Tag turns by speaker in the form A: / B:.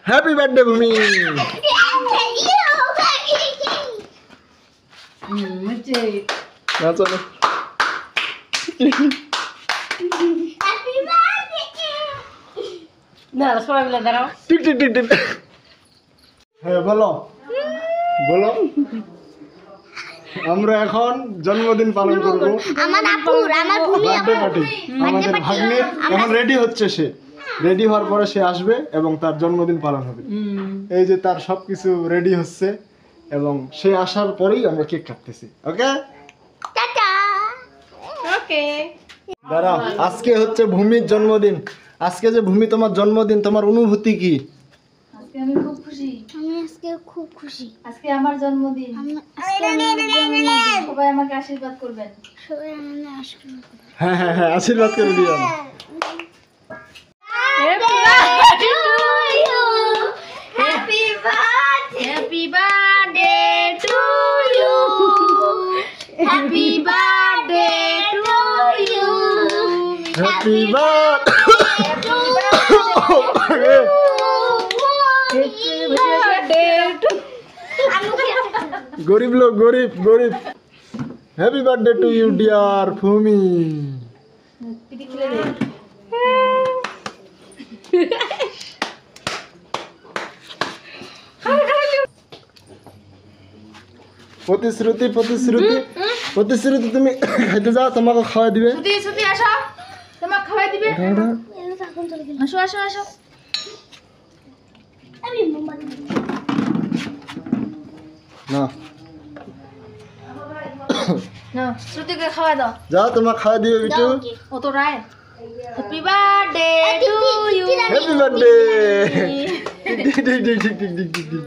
A: Happy birthday ভূমি। না চলো
B: না সবাই মিলে দাঁড়াও।
A: Tick tick tick tick. হ্যাঁ বলো বলো। আমরা এখন জন্মদিন পালন করব।
C: আমার আপুর আমার ভূমি
A: বার্থডে পার্টি আমাদের ভাগ্নের এখন রেডি হচ্ছে, সে রেডি হওয়ার পরে সে আসবে এবং তার জন্মদিন পালন হবে। এই যে তার সবকিছু রেডি হচ্ছে এবং সে আসার পরেই আমরা কেক কাটতেছি। ওকে
C: টাটা।
B: ওকে
A: দাঁড়াও, আজকে হচ্ছে ভূমির জন্মদিন। আজকে যে ভূমি তোমার জন্মদিন, তোমার অনুভূতি কি?
B: আজকে আমি খুব খুশি।
C: আমি আজকে খুব খুশি।
B: আজকে আমার জন্মদিন।
C: আজকে আমার জন্মদিন।
B: সবাই আমাকে আশীর্বাদ করবেন।
C: সবাই আমাকে আশীর্বাদ করুন।
A: হ্যাঁ হ্যাঁ হ্যাঁ, আশীর্বাদ করে দিও।
B: Happy birthday to you. Happy birthday to you.
A: Happy birthday. গরিব লোক, গরিব গরিব। Happy birthday to you dear Bhumi. প্রতিশ্রুতি প্রতিশ্রুতি প্রতিশ্রুতি, তুমি খাইতে যাও, তোমাকে খাওয়া দিবে।
B: সুতি আসো, তোমাকে খাওয়াই দিবে।
A: ওঠা, ওঠা।
C: এখন চলে গেল।
B: আসো আসো আসো।
C: আমি মোমবাতি।
A: না
B: না শ্রুতিকে খাওয়াই দাও।
A: যাও, তোমাকে খাওয়া দিবে বিটু।
B: ও তো রায়। Happy birthday to you.
A: Happy birthday. ঠিক ঠিক ঠিক ঠিক ঠিক ঠিক ঠিক।